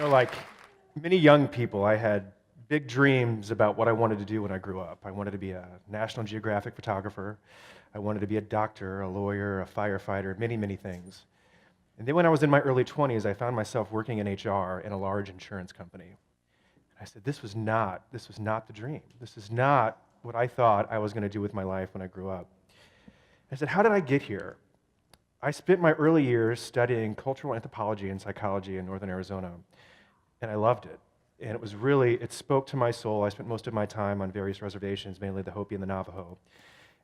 like many young people, I had big dreams about what I wanted to do when I grew up. I wanted to be a National Geographic photographer. I wanted to be a doctor, a lawyer, a firefighter, many, many things. And then when I was in my early 20s, I found myself working in HR in a large insurance company. I said, this was not the dream. This is not what I thought I was going to do with my life when I grew up. I said, how did I get here? I spent my early years studying cultural anthropology and psychology in northern Arizona, and I loved it. And it spoke to my soul. I spent most of my time on various reservations, mainly the Hopi and the Navajo.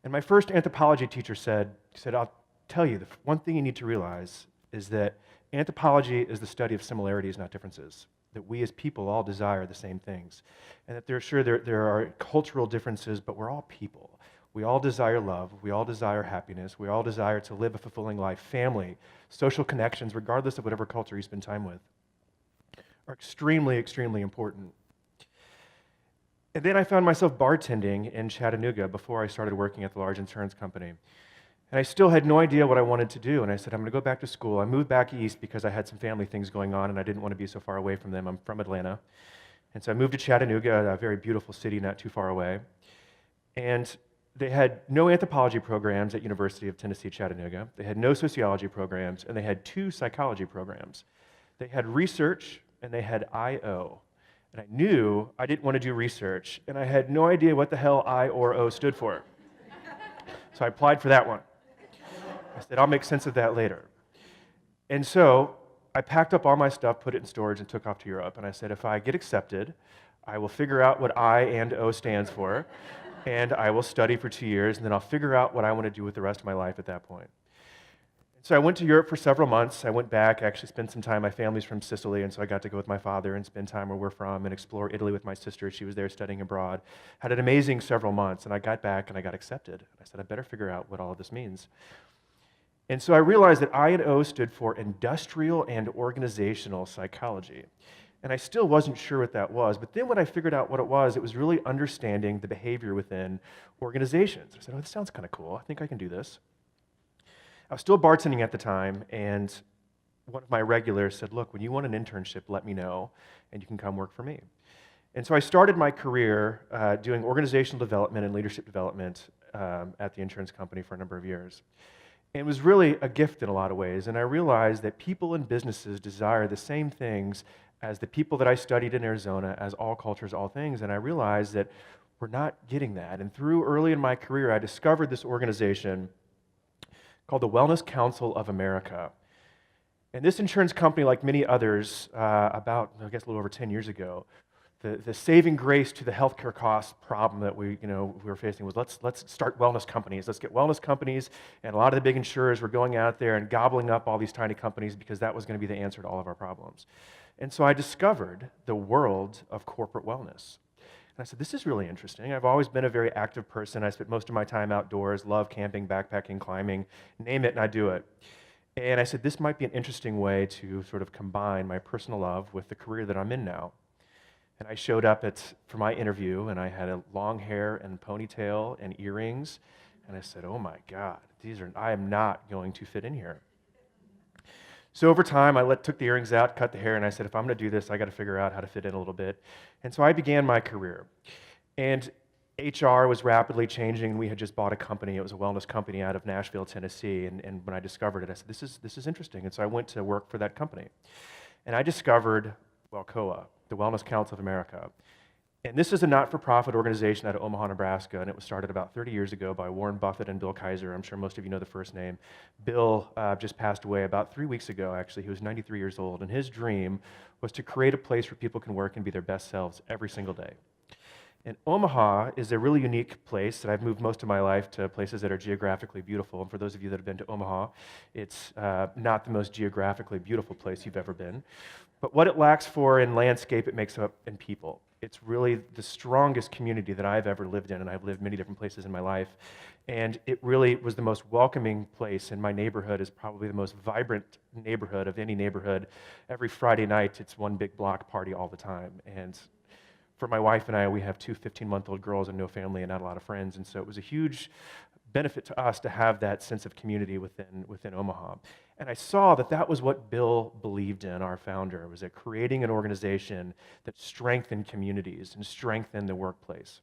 And my first anthropology teacher said, I'll tell you, the one thing you need to realize is that anthropology is the study of similarities, not differences. That we as people all desire the same things. And that there are cultural differences, but we're all people. We all desire love, we all desire happiness, we all desire to live a fulfilling life. Family, social connections, regardless of whatever culture you spend time with, are extremely, extremely important. And then I found myself bartending in Chattanooga before I started working at the large insurance company. And I still had no idea what I wanted to do, and I said, I'm going to go back to school. I moved back east because I had some family things going on, and I didn't want to be so far away from them. I'm from Atlanta. And so I moved to Chattanooga, a very beautiful city not too far away. And they had no anthropology programs at University of Tennessee, Chattanooga. They had no sociology programs, and they had 2 psychology programs. They had research, and they had I.O. And I knew I didn't want to do research, and I had no idea what the hell I or O stood for. So I applied for that one. I said, I'll make sense of that later. And so I packed up all my stuff, put it in storage, and took off to Europe. And I said, if I get accepted, I will figure out what I and O stands for, and I will study for 2 years, and then I'll figure out what I want to do with the rest of my life at that point. So I went to Europe for several months. I went back, actually spent some time. My family's from Sicily, and so I got to go with my father and spend time where we're from and explore Italy with my sister. She was there studying abroad. Had an amazing several months, and I got back and I got accepted. I said, I better figure out what all of this means. And so I realized that I and O stood for industrial and organizational psychology. And I still wasn't sure what that was, but then when I figured out what it was really understanding the behavior within organizations. I said, oh, this sounds kind of cool. I think I can do this. I was still bartending at the time, and one of my regulars said, look, when you want an internship, let me know, and you can come work for me. And so I started my career doing organizational development and leadership development at the insurance company for a number of years. And it was really a gift in a lot of ways, and I realized that people and businesses desire the same things as the people that I studied in Arizona, as all cultures, all things, and I realized that we're not getting that. And through early in my career, I discovered this organization called the Wellness Council of America. And this insurance company, like many others, about, I guess, a little over 10 years ago, the saving grace to the healthcare cost problem that we were facing was let's start wellness companies. Let's get wellness companies, and a lot of the big insurers were going out there and gobbling up all these tiny companies because that was going to be the answer to all of our problems. And so I discovered the world of corporate wellness. And I said, this is really interesting. I've always been a very active person. I spent most of my time outdoors, love camping, backpacking, climbing, name it, and I do it. And I said, this might be an interesting way to sort of combine my personal love with the career that I'm in now. And I showed up for my interview, and I had a long hair and ponytail and earrings. And I said, oh my God, I am not going to fit in here. So over time, I took the earrings out, cut the hair, and I said, if I'm going to do this, I got to figure out how to fit in a little bit. And so I began my career. And HR was rapidly changing, and we had just bought a company. It was a wellness company out of Nashville, Tennessee. And when I discovered it, I said, this is interesting. And so I went to work for that company. And I discovered WellCOA, the Wellness Council of America. And this is a not-for-profit organization out of Omaha, Nebraska, and it was started about 30 years ago by Warren Buffett and Bill Kaiser. I'm sure most of you know the first name. Bill just passed away about 3 weeks ago, actually. He was 93 years old, and his dream was to create a place where people can work and be their best selves every single day. And Omaha is a really unique place, and I've moved most of my life to places that are geographically beautiful. And for those of you that have been to Omaha, it's not the most geographically beautiful place you've ever been. But what it lacks for in landscape, it makes up in people. It's really the strongest community that I've ever lived in, and I've lived many different places in my life. And it really was the most welcoming place, and my neighborhood is probably the most vibrant neighborhood of any neighborhood. Every Friday night, it's one big block party all the time. And for my wife and I, we have 2 15-month-old girls and no family and not a lot of friends, and so it was a huge benefit to us to have that sense of community within Omaha. And I saw that that was what Bill believed in, our founder, was that creating an organization that strengthened communities and strengthened the workplace.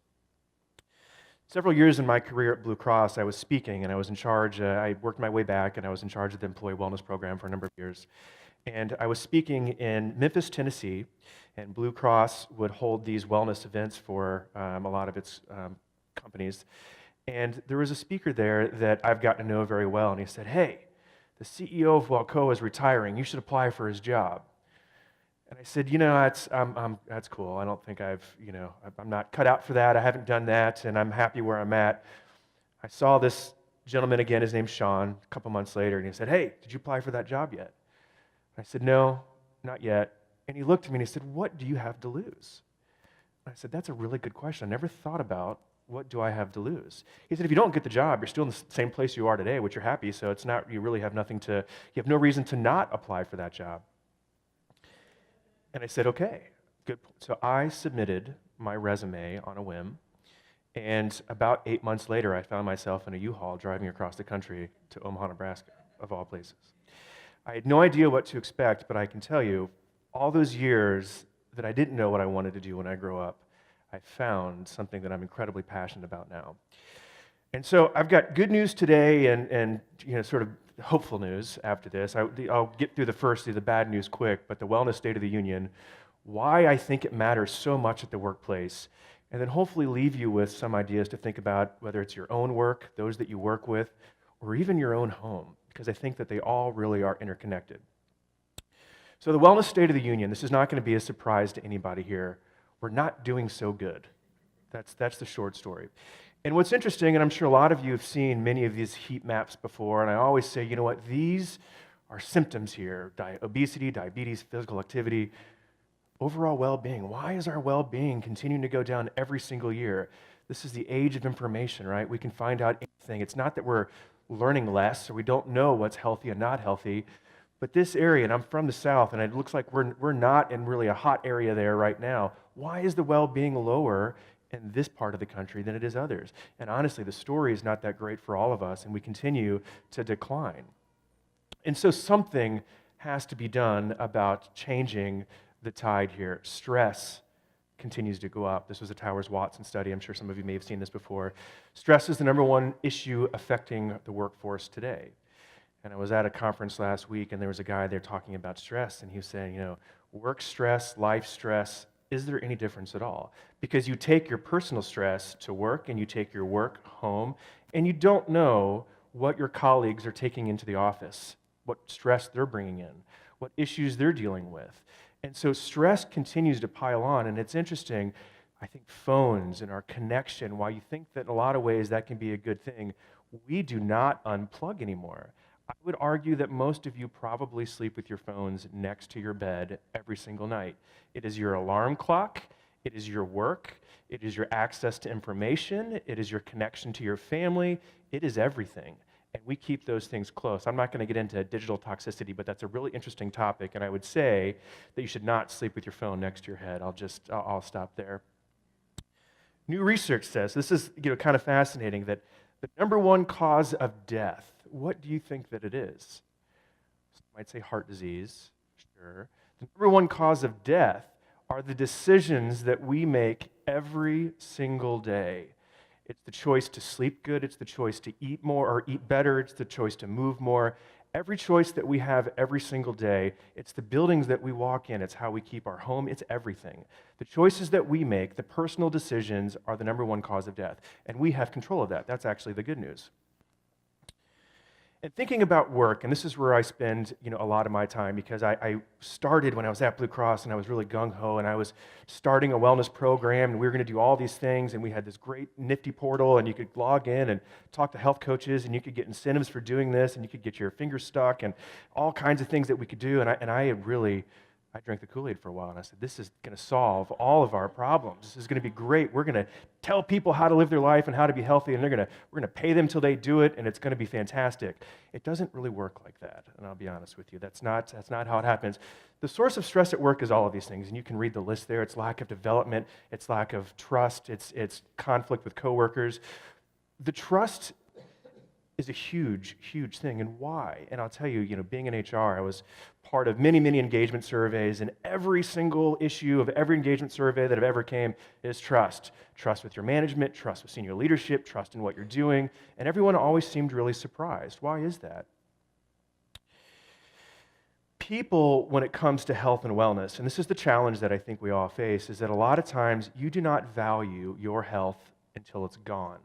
Several years in my career at Blue Cross, I was speaking, and I was in charge. I worked my way back, and I was in charge of the employee wellness program for a number of years. And I was speaking in Memphis, Tennessee, and Blue Cross would hold these wellness events for a lot of its companies. And there was a speaker there that I've gotten to know very well, and he said, "Hey, the CEO of Wellco is retiring. You should apply for his job." And I said, that's cool. I don't think I'm not cut out for that. I haven't done that, and I'm happy where I'm at. I saw this gentleman again, his name's Sean, a couple months later, and he said, "Hey, did you apply for that job yet?" I said, "No, not yet." And he looked at me and he said, "What do you have to lose?" I said, "That's a really good question. I never thought about what do I have to lose." He said, "If you don't get the job, you're still in the same place you are today, which you're happy, so it's not, you really have nothing to, you have no reason to not apply for that job." And I said, "Okay, good." So I submitted my resume on a whim, and about 8 months later, I found myself in a U-Haul driving across the country to Omaha, Nebraska, of all places. I had no idea what to expect, but I can tell you, all those years that I didn't know what I wanted to do when I grow up, I found something that I'm incredibly passionate about now. And so I've got good news today and sort of hopeful news after this. I'll get through the bad news quick, but the Wellness State of the Union, why I think it matters so much at the workplace, and then hopefully leave you with some ideas to think about whether it's your own work, those that you work with, or even your own home, because I think that they all really are interconnected. So the Wellness State of the Union, this is not going to be a surprise to anybody here. We're not doing so good. That's the short story. And what's interesting, and I'm sure a lot of you have seen many of these heat maps before, and I always say, you know what, these are symptoms here: obesity, diabetes, physical activity, overall well-being. Why is our well-being continuing to go down every single year? This is the age of information, right? We can find out anything. It's not that we're learning less or we don't know what's healthy and not healthy, but this area, and I'm from the South, and it looks like we're not in really a hot area there right now. Why is the well-being lower in this part of the country than it is others? And honestly, the story is not that great for all of us, and we continue to decline. And so something has to be done about changing the tide here. Stress continues to go up. This was a Towers-Watson study. I'm sure some of you may have seen this before. Stress is the number one issue affecting the workforce today. And I was at a conference last week, and there was a guy there talking about stress, and he was saying, work stress, life stress, is there any difference at all? Because you take your personal stress to work, and you take your work home, and you don't know what your colleagues are taking into the office, what stress they're bringing in, what issues they're dealing with. And so stress continues to pile on, and it's interesting, I think phones and our connection, while you think that in a lot of ways that can be a good thing, we do not unplug anymore. I would argue that most of you probably sleep with your phones next to your bed every single night. It is your alarm clock, it is your work, it is your access to information, it is your connection to your family, it is everything. And we keep those things close. I'm not going to get into digital toxicity, but that's a really interesting topic, and I would say that you should not sleep with your phone next to your head. I'll stop there. New research says, this is kind of fascinating, that the number one cause of death, what do you think that it is? Some might say heart disease, sure. The number one cause of death are the decisions that we make every single day. It's the choice to sleep good, it's the choice to eat more or eat better, it's the choice to move more. Every choice that we have every single day, it's the buildings that we walk in, it's how we keep our home, it's everything. The choices that we make, the personal decisions, are the number one cause of death. And we have control of that. That's actually the good news. And thinking about work, and this is where I spend a lot of my time, because I started when I was at Blue Cross, and I was really gung-ho, and I was starting a wellness program, and we were going to do all these things, and we had this great nifty portal, and you could log in and talk to health coaches, and you could get incentives for doing this, and you could get your fingers stuck, and all kinds of things that we could do, and I drank the Kool-Aid for a while, and I said, this is going to solve all of our problems. This is going to be great. We're going to tell people how to live their life and how to be healthy, and we're going to pay them till they do it, and it's going to be fantastic. It doesn't really work like that, and I'll be honest with you. That's not how it happens. The source of stress at work is all of these things, and you can read the list there. It's lack of development. It's lack of trust. It's conflict with coworkers. The trust is a huge, huge thing. And why? And I'll tell you, being in HR, I was part of many, many engagement surveys, and every single issue of every engagement survey that have ever came is trust. Trust with your management, trust with senior leadership, trust in what you're doing. And everyone always seemed really surprised. Why is that? People, when it comes to health and wellness, and this is the challenge that I think we all face, is that a lot of times you do not value your health until it's gone.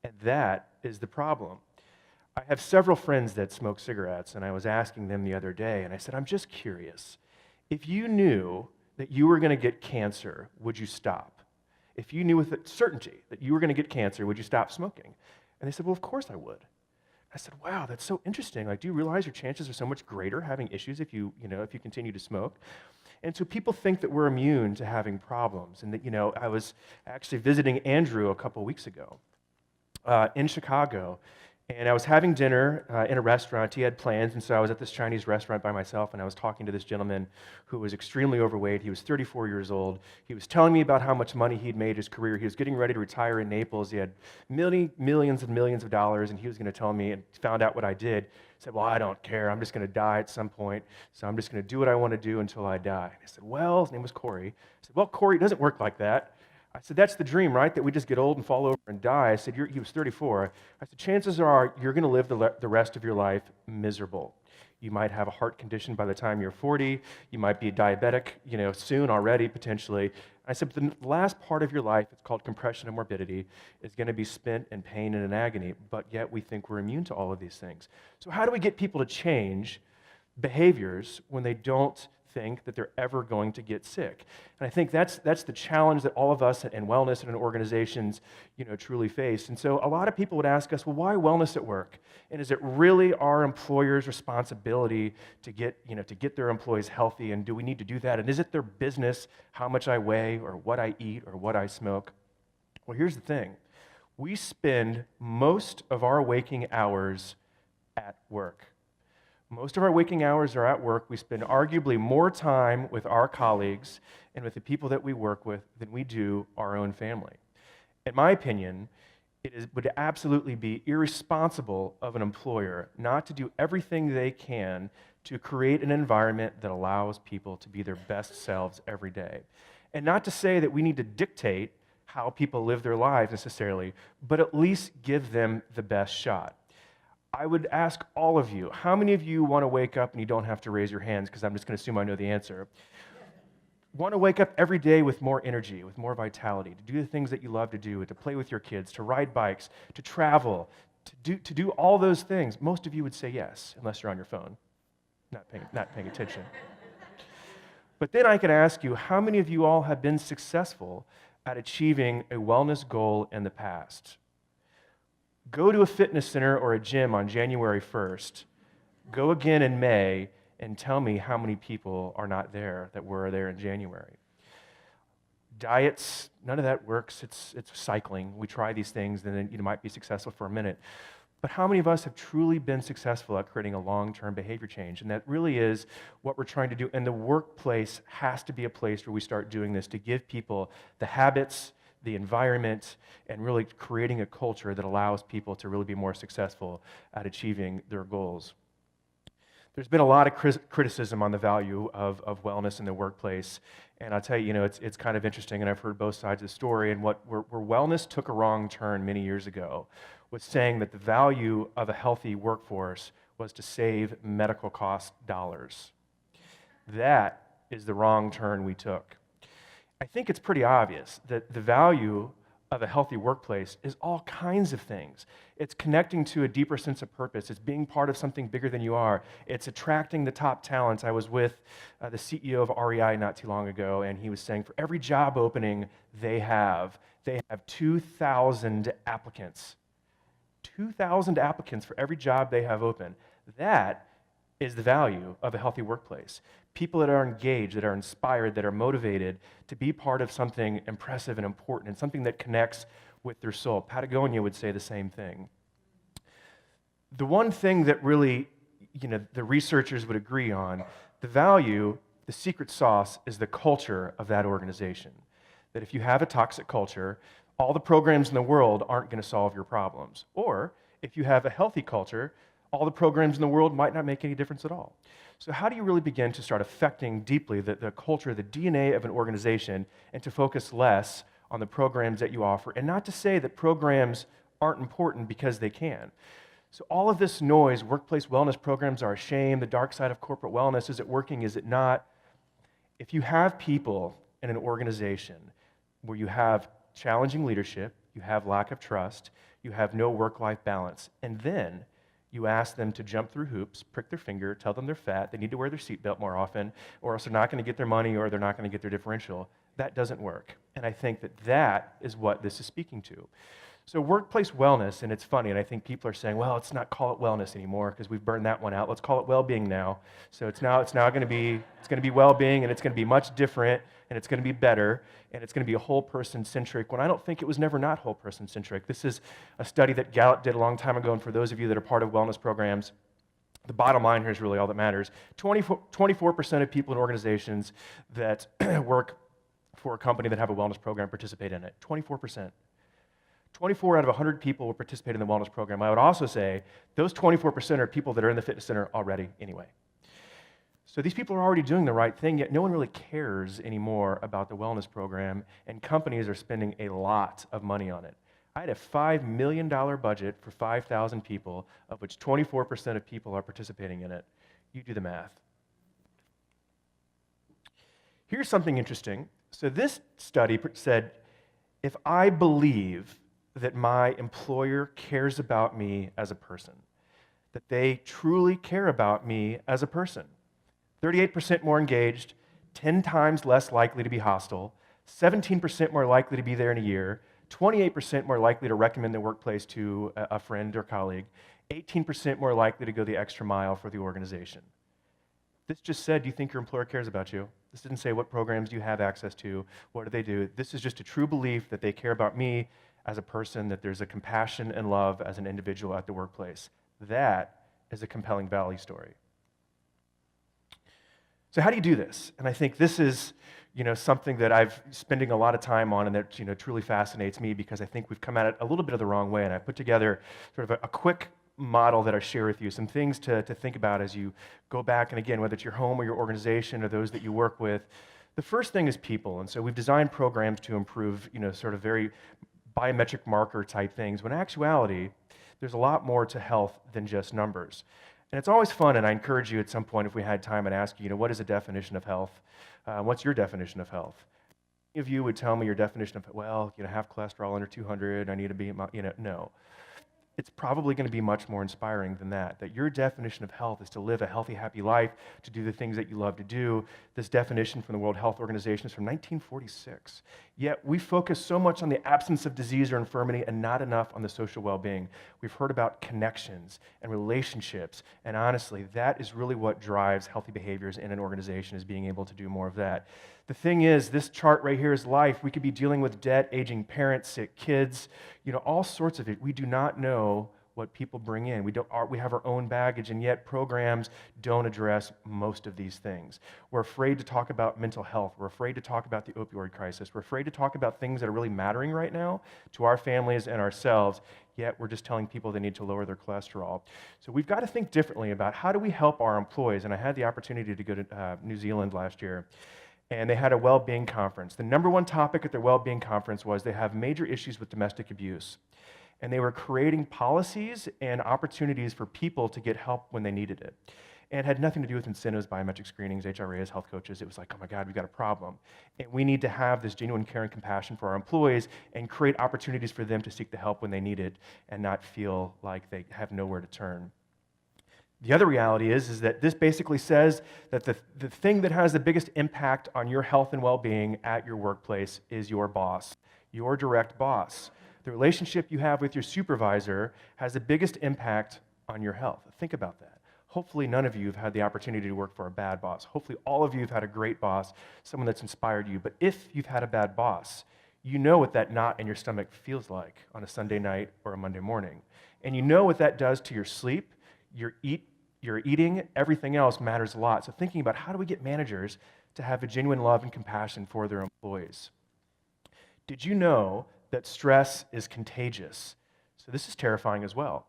And that is the problem. I have several friends that smoke cigarettes, and I was asking them the other day, and I said, I'm just curious. If you knew that you were going to get cancer, would you stop? If you knew with certainty that you were going to get cancer, would you stop smoking? And they said, well, of course I would. I said, wow, that's so interesting. Like, do you realize your chances are so much greater having issues if you continue to smoke? And so people think that we're immune to having problems. And that, I was actually visiting Andrew a couple weeks ago in Chicago, and I was having dinner in a restaurant. He had plans, and so I was at this Chinese restaurant by myself, and I was talking to this gentleman who was extremely overweight. He was 34 years old. He was telling me about how much money he'd made his career. He was getting ready to retire in Naples. He had millions and millions of dollars, and he was going to tell me, and found out what I did. He said, well, I don't care. I'm just going to die at some point, so I'm just going to do what I want to do until I die. And I said, well, his name was Corey. I said, well, Corey, it doesn't work like that. I said, that's the dream, right? That we just get old and fall over and die. I said, he was 34. I said, chances are you're going to live the rest of your life miserable. You might have a heart condition by the time you're 40. You might be diabetic, soon already, potentially. I said, but the last part of your life, it's called compression and morbidity, is going to be spent in pain and in agony, but yet we think we're immune to all of these things. So how do we get people to change behaviors when they don't think that they're ever going to get sick? And I think that's the challenge that all of us in wellness and in organizations, truly face. And so a lot of people would ask us, well, why wellness at work? And is it really our employers' responsibility to get their employees healthy? And do we need to do that? And is it their business how much I weigh or what I eat or what I smoke? Well, here's the thing. We spend most of our waking hours at work. Most of our waking hours are at work. We spend arguably more time with our colleagues and with the people that we work with than we do our own family. In my opinion, would absolutely be irresponsible of an employer not to do everything they can to create an environment that allows people to be their best selves every day. And not to say that we need to dictate how people live their lives necessarily, but at least give them the best shot. I would ask all of you, how many of you want to wake up, and you don't have to raise your hands because I'm just going to assume I know the answer, want to wake up every day with more energy, with more vitality, to do the things that you love to do, to play with your kids, to ride bikes, to travel, to do all those things? Most of you would say yes, unless you're on your phone, not paying attention. But then I could ask you, how many of you all have been successful at achieving a wellness goal in the past? Go to a fitness center or a gym on January 1st, go again in May, and tell me how many people are not there that were there in January. Diets, none of that works. It's cycling. We try these things, and then you might be successful for a minute. But how many of us have truly been successful at creating a long-term behavior change? And that really is what we're trying to do. And the workplace has to be a place where we start doing this, to give people the habits, the environment, and really creating a culture that allows people to really be more successful at achieving their goals. There's been a lot of criticism on the value of wellness in the workplace, and I'll tell you, it's kind of interesting, and I've heard both sides of the story, and where wellness took a wrong turn many years ago was saying that the value of a healthy workforce was to save medical cost dollars. That is the wrong turn we took. I think it's pretty obvious that the value of a healthy workplace is all kinds of things. It's connecting to a deeper sense of purpose. It's being part of something bigger than you are. It's attracting the top talents. I was with the CEO of REI not too long ago, and he was saying for every job opening they have 2,000 applicants. 2,000 applicants for every job they have open. That is the value of a healthy workplace. People that are engaged, that are inspired, that are motivated to be part of something impressive and important, and something that connects with their soul. Patagonia would say the same thing. The one thing that really, the researchers would agree on, the value, the secret sauce, is the culture of that organization. That if you have a toxic culture, all the programs in the world aren't going to solve your problems. Or If you have a healthy culture, all the programs in the world might not make any difference at all. So how do you really begin to start affecting deeply the culture, the DNA of an organization, and to focus less on the programs that you offer? And not to say that programs aren't important, because they can. So all of this noise, workplace wellness programs are a shame, the dark side of corporate wellness, is it working, is it not? If you have people in an organization where you have challenging leadership, you have lack of trust, you have no work-life balance, and then you ask them to jump through hoops, prick their finger, tell them they're fat, they need to wear their seatbelt more often, or else they're not going to get their money, or they're not going to get their differential, that doesn't work. And I think that that is what this is speaking to. So workplace wellness, and it's funny, and I think people are saying, well, let's not call it wellness anymore because we've burned that one out. Let's call it well-being now. So it's now going to be well-being, and it's going to be much different, and it's going to be better, and it's going to be a whole person centric. When I don't think it was never not whole person centric. This is a study that Gallup did a long time ago, and for those of you that are part of wellness programs, the bottom line here is really all that matters. 24% of people in organizations that work for a company that have a wellness program participate in it. 24%. 24 out of 100 people will participate in the wellness program. I would also say those 24% are people that are in the fitness center already anyway. So these people are already doing the right thing, yet no one really cares anymore about the wellness program, and companies are spending a lot of money on it. I had a $5 million budget for 5,000 people, of which 24% of people are participating in it. You do the math. Here's something interesting. So this study said, if I believe that my employer cares about me as a person, that they truly care about me as a person, 38% more engaged, 10 times less likely to be hostile, 17% more likely to be there in a year, 28% more likely to recommend the workplace to a friend or colleague, 18% more likely to go the extra mile for the organization. This just said, do you think your employer cares about you? This didn't say what programs do you have access to, what do they do. This is just a true belief that they care about me as a person, that there's a compassion and love as an individual at the workplace. That is a compelling value story. So how do you do this? And I think this is something that I've spending a lot of time on, and that truly fascinates me, because I think we've come at it a little bit of the wrong way. And I put together sort of a quick model that I share with you, some things to think about as you go back, and again, whether it's your home or your organization or those that you work with. The first thing is people. And so we've designed programs to improve sort of very biometric marker type things, when in actuality, there's a lot more to health than just numbers. And it's always fun, and I encourage you at some point, if we had time, and ask you, what is a definition of health? What's your definition of health? Any of you would tell me your definition of, have cholesterol under 200, I need to be, no. It's probably going to be much more inspiring than that your definition of health is to live a healthy, happy life, to do the things that you love to do. This definition from the World Health Organization is from 1946. Yet we focus so much on the absence of disease or infirmity and not enough on the social well-being. We've heard about connections and relationships, and honestly, that is really what drives healthy behaviors in an organization, is being able to do more of that. The thing is, this chart right here is life. We could be dealing with debt, aging parents, sick kids, all sorts of it. We do not know what people bring in. We have our own baggage, and yet programs don't address most of these things. We're afraid to talk about mental health. We're afraid to talk about the opioid crisis. We're afraid to talk about things that are really mattering right now to our families and ourselves, yet we're just telling people they need to lower their cholesterol. So we've got to think differently about how do we help our employees. And I had the opportunity to go to New Zealand last year, and they had a well-being conference. The number one topic at their well-being conference was they have major issues with domestic abuse. And they were creating policies and opportunities for people to get help when they needed it. And it had nothing to do with incentives, biometric screenings, HRAs, health coaches. It was like, oh my God, we've got a problem. And we need to have this genuine care and compassion for our employees and create opportunities for them to seek the help when they need it and not feel like they have nowhere to turn. The other reality is that this basically says that the thing that has the biggest impact on your health and well-being at your workplace is your boss, your direct boss. The relationship you have with your supervisor has the biggest impact on your health. Think about that. Hopefully none of you have had the opportunity to work for a bad boss. Hopefully all of you have had a great boss, someone that's inspired you. But if you've had a bad boss, you know what that knot in your stomach feels like on a Sunday night or a Monday morning. And you know what that does to your sleep, your eating, everything else matters a lot. So thinking about how do we get managers to have a genuine love and compassion for their employees. Did you know that stress is contagious? So this is terrifying as well.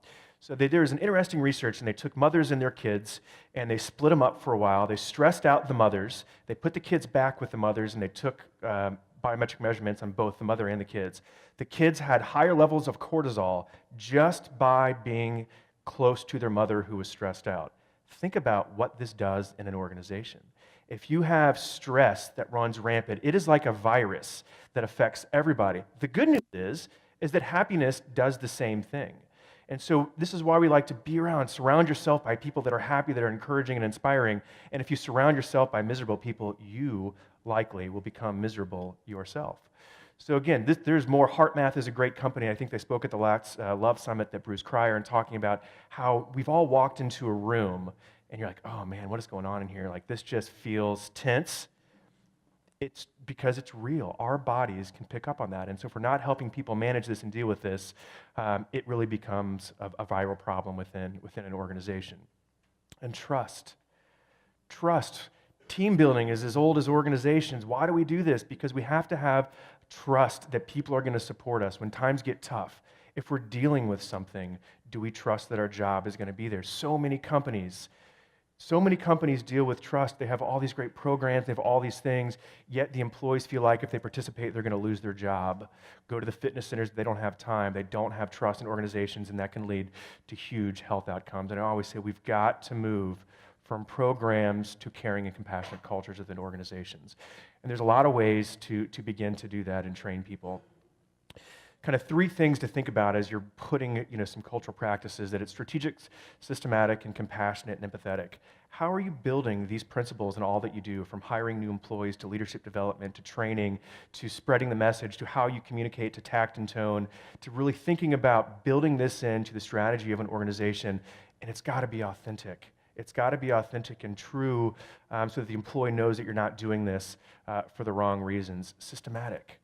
So there was an interesting research, and they took mothers and their kids, and they split them up for a while. They stressed out the mothers. They put the kids back with the mothers, and they took biometric measurements on both the mother and the kids. The kids had higher levels of cortisol just by being close to their mother who was stressed out. Think about what this does in an organization. If you have stress that runs rampant, it is like a virus that affects everybody. The good news is that happiness does the same thing. And so this is why we like to be around, surround yourself by people that are happy, that are encouraging and inspiring. And if you surround yourself by miserable people, you likely will become miserable yourself. So again, there's more. HeartMath is a great company. I think they spoke at the last Love Summit that Bruce Cryer, and talking about how we've all walked into a room and you're like, oh man, what is going on in here? Like, this just feels tense. It's because it's real. Our bodies can pick up on that. And so if we're not helping people manage this and deal with this, it really becomes a viral problem within an organization. And trust. Trust. Team building is as old as organizations. Why do we do this? Because we have to have trust that people are going to support us when times get tough. If we're dealing with something, do we trust that our job is going to be there? So many companies deal with trust. They have all these great programs, they have all these things, yet the employees feel like if they participate, they're going to lose their job. Go to the fitness centers, they don't have time, they don't have trust in organizations, and that can lead to huge health outcomes. And I always say we've got to move from programs to caring and compassionate cultures within organizations. And there's a lot of ways to begin to do that and train people. Kind of three things to think about as you're putting some cultural practices: that it's strategic, systematic, and compassionate and empathetic. How are you building these principles in all that you do, from hiring new employees to leadership development to training to spreading the message to how you communicate to tact and tone to really thinking about building this into the strategy of an organization? And it's got to be authentic. It's got to be authentic and true, so that the employee knows that you're not doing this for the wrong reasons. Systematic.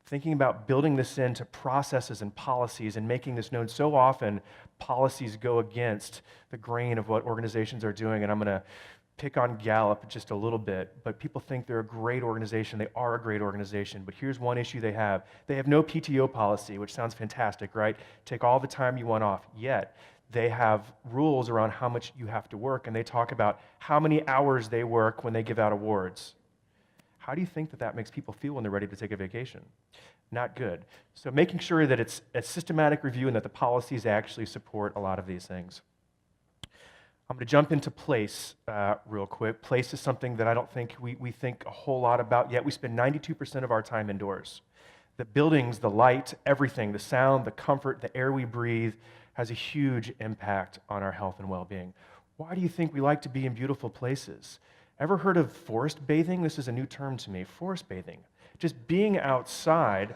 Thinking about building this into processes and policies and making this known. So often, policies go against the grain of what organizations are doing, and I'm going to pick on Gallup just a little bit, but people think they're a great organization. They are a great organization, but here's one issue they have. They have no PTO policy, which sounds fantastic, right? Take all the time you want off. Yet, they have rules around how much you have to work, and they talk about how many hours they work when they give out awards. How do you think that makes people feel when they're ready to take a vacation? Not good. So making sure that it's a systematic review and that the policies actually support a lot of these things. I'm going to jump into place real quick. Place is something that I don't think we think a whole lot about yet. We spend 92% of our time indoors. The buildings, the light, everything, the sound, the comfort, the air we breathe has a huge impact on our health and well-being. Why do you think we like to be in beautiful places? Ever heard of forest bathing? This is a new term to me, forest bathing. Just being outside.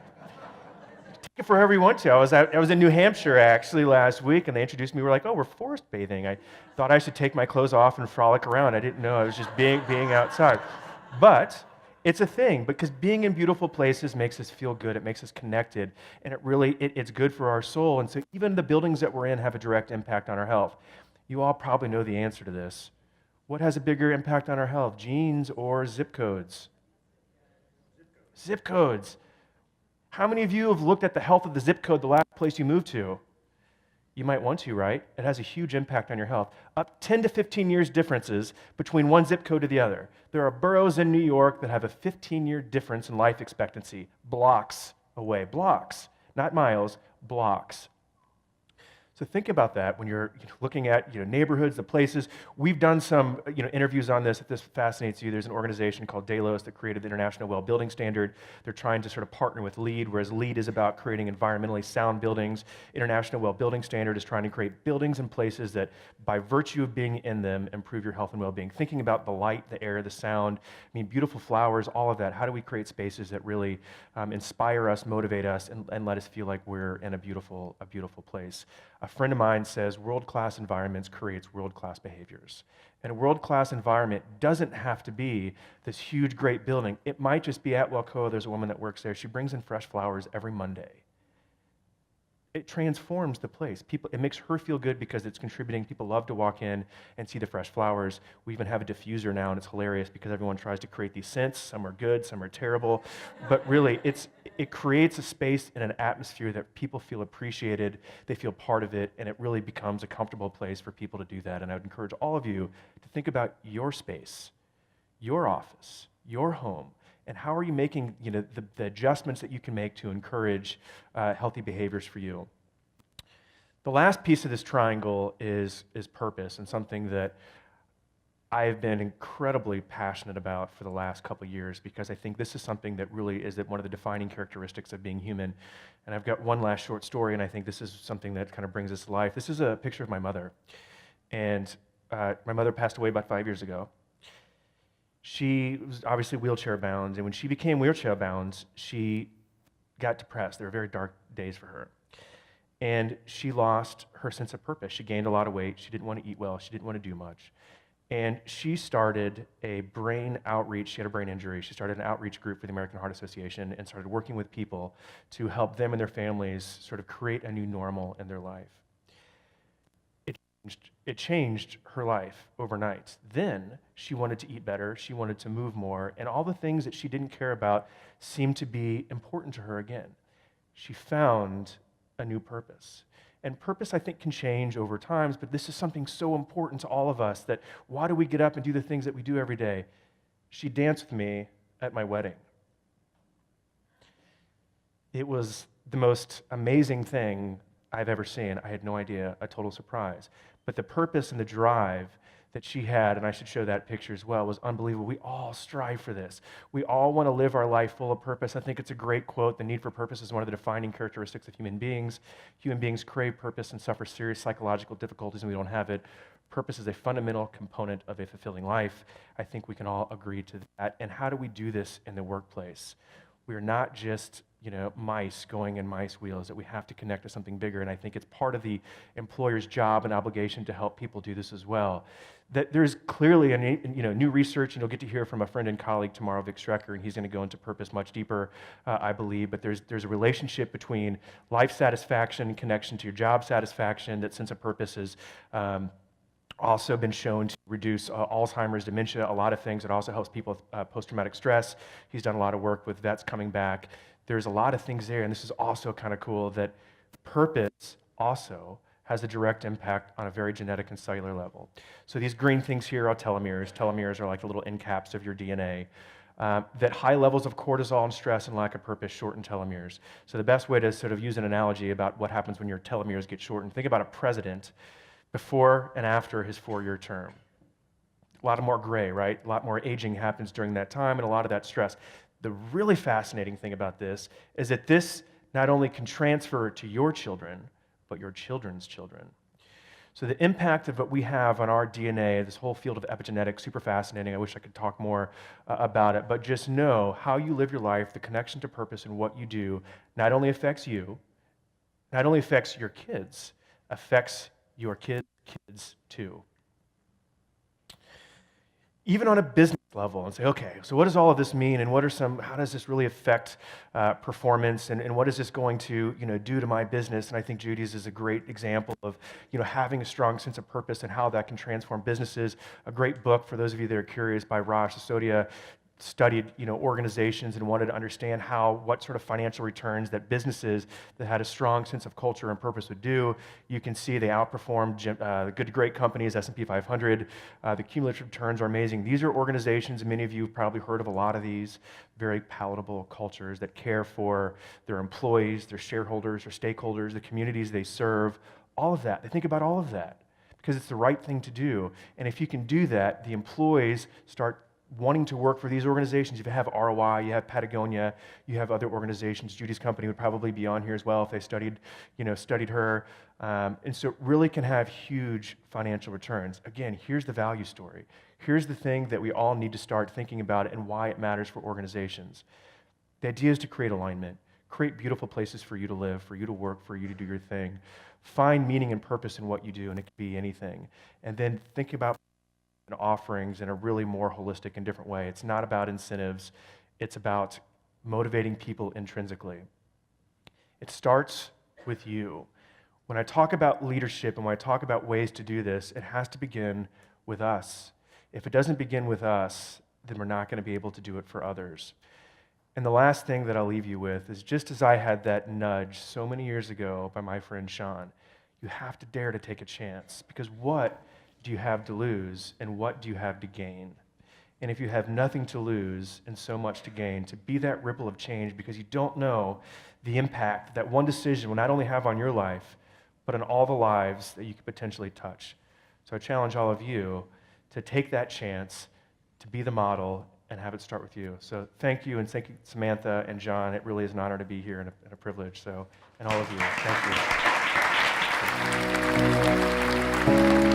Take it for however you want to. I was in New Hampshire actually last week, and they introduced me. We're like, oh, we're forest bathing. I thought I should take my clothes off and frolic around. I didn't know I was just being outside. But it's a thing, because being in beautiful places makes us feel good. It makes us connected, and it's good for our soul. And so even the buildings that we're in have a direct impact on our health. You all probably know the answer to this. What has a bigger impact on our health, genes or zip codes? Zip codes. How many of you have looked at the health of the zip code the last place you moved to? You might want to, right? It has a huge impact on your health. Up 10 to 15 years differences between one zip code to the other. There are boroughs in New York that have a 15-year difference in life expectancy, blocks away. Blocks, not miles, blocks. So think about that when you're looking at neighborhoods, the places. We've done some interviews on this. If this fascinates you, there's an organization called Delos that created the International Well Building Standard. They're trying to sort of partner with LEED, whereas LEED is about creating environmentally sound buildings. International Well Building Standard is trying to create buildings and places that, by virtue of being in them, improve your health and well-being. Thinking about the light, the air, the sound, beautiful flowers, all of that. How do we create spaces that really inspire us, motivate us, and let us feel like we're in a beautiful place? A friend of mine says world-class environments creates world-class behaviors. And a world-class environment doesn't have to be this huge, great building. It might just be at Wellcoa. There's a woman that works there. She brings in fresh flowers every Monday. it transforms the place. People, it makes her feel good because it's contributing. People love to walk in and see the fresh flowers. We even have a diffuser now, and it's hilarious because everyone tries to create these scents. Some are good, some are terrible, but really, it creates a space and an atmosphere that people feel appreciated. They feel part of it, and it really becomes a comfortable place for people to do that. And I would encourage all of you to think about your space, your office, your home, and how are you making the adjustments that you can make to encourage healthy behaviors for you. The last piece of this triangle is purpose, and something that I've been incredibly passionate about for the last couple of years, because I think this is something that really is one of the defining characteristics of being human. And I've got one last short story, and I think this is something that kind of brings us to life. This is a picture of my mother, and my mother passed away about 5 years ago. She was obviously wheelchair bound, and when she became wheelchair bound, she got depressed. There were very dark days for her. And she lost her sense of purpose. She gained a lot of weight. She didn't want to eat well. She didn't want to do much. And she started a brain outreach. She had a brain injury. She started an outreach group for the American Heart Association and started working with people to help them and their families sort of create a new normal in their life. It changed her life overnight. Then she wanted to eat better, she wanted to move more, and all the things that she didn't care about seemed to be important to her again. She found a new purpose. And purpose, I think, can change over times, but this is something so important to all of us, that why do we get up and do the things that we do every day? She danced with me at my wedding. It was the most amazing thing I've ever seen. I had no idea, a total surprise. But the purpose and the drive that she had, and I should show that picture as well, was unbelievable. We all strive for this. We all want to live our life full of purpose. I think it's a great quote. The need for purpose is one of the defining characteristics of human beings. Human beings crave purpose and suffer serious psychological difficulties, and we don't have it. Purpose is a fundamental component of a fulfilling life. I think we can all agree to that. And how do we do this in the workplace? We are not just mice going in mice wheels, that we have to connect to something bigger. And I think it's part of the employer's job and obligation to help people do this as well. That there's clearly new research, and you'll get to hear from a friend and colleague tomorrow, Vic Strecker, and he's going to go into purpose much deeper, I believe. But there's a relationship between life satisfaction and connection to your job satisfaction. That sense of purpose is also been shown to reduce Alzheimer's, dementia, a lot of things. It also helps people with post-traumatic stress. He's done a lot of work with vets coming back. There's a lot of things there, and this is also kind of cool, that purpose also has a direct impact on a very genetic and cellular level. So these green things here are telomeres. Telomeres are like the little end caps of your DNA. That high levels of cortisol and stress and lack of purpose shorten telomeres. So the best way to sort of use an analogy about what happens when your telomeres get shortened, think about a president before and after his 4-year term. A lot more gray, right? A lot more aging happens during that time, and a lot of that stress. The really fascinating thing about this is that this not only can transfer to your children, but your children's children. So the impact of what we have on our DNA, this whole field of epigenetics, super fascinating. I wish I could talk more about it, but just know how you live your life, the connection to purpose and what you do, not only affects you, not only affects your kids, affects your kids' kids too. Even on a business level, and say, okay, so what does all of this mean, and how does this really affect performance, and what is this going to do to my business? And I think Judy's is a great example of having a strong sense of purpose and how that can transform businesses. A great book for those of you that are curious by Raj Sisodia. Studied organizations and wanted to understand what sort of financial returns that businesses that had a strong sense of culture and purpose would do. You can see they outperformed good to great companies, S&P 500. The cumulative returns are amazing. These are organizations, and many of you have probably heard of a lot of these, very palatable cultures that care for their employees, their shareholders, their stakeholders, the communities they serve, all of that. They think about all of that because it's the right thing to do. And if you can do that, the employees start wanting to work for these organizations. If you have ROI, you have Patagonia, you have other organizations. Judy's company would probably be on here as well if they studied her. And so it really can have huge financial returns. Again, here's the value story. Here's the thing that we all need to start thinking about and why it matters for organizations. The idea is to create alignment, create beautiful places for you to live, for you to work, for you to do your thing. Find meaning and purpose in what you do, and it can be anything. And then think about offerings in a really more holistic and different way. It's not about incentives. It's about motivating people intrinsically. It starts with you. When I talk about leadership and when I talk about ways to do this, it has to begin with us. If it doesn't begin with us, then we're not going to be able to do it for others. And the last thing that I'll leave you with is just as I had that nudge so many years ago by my friend Sean, you have to dare to take a chance, because what do you have to lose and what do you have to gain? And if you have nothing to lose and so much to gain, to be that ripple of change, because you don't know the impact that one decision will not only have on your life, but on all the lives that you could potentially touch. So I challenge all of you to take that chance, to be the model, and have it start with you. So thank you, and thank you, Samantha and John. It really is an honor to be here and a privilege. So, and all of you, thank you.